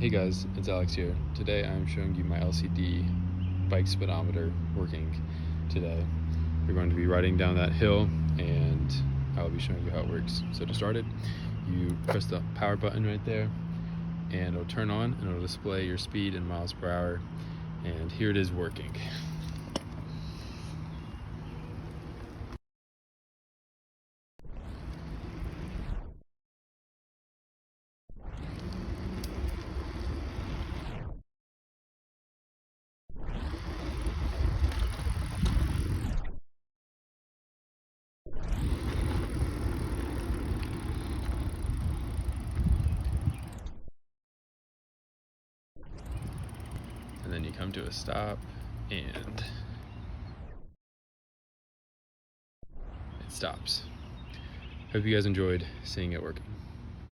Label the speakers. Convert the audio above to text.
Speaker 1: Hey guys, it's Alex here. Today I'm showing you my LCD bike speedometer working today. We're going to be riding down that hill and I'll be showing you how it works. So to start it, you press the power button right there and it'll turn on and it'll display your speed in miles per hour, and here it is working. And then you come to a stop and it stops. Hope you guys enjoyed seeing it working.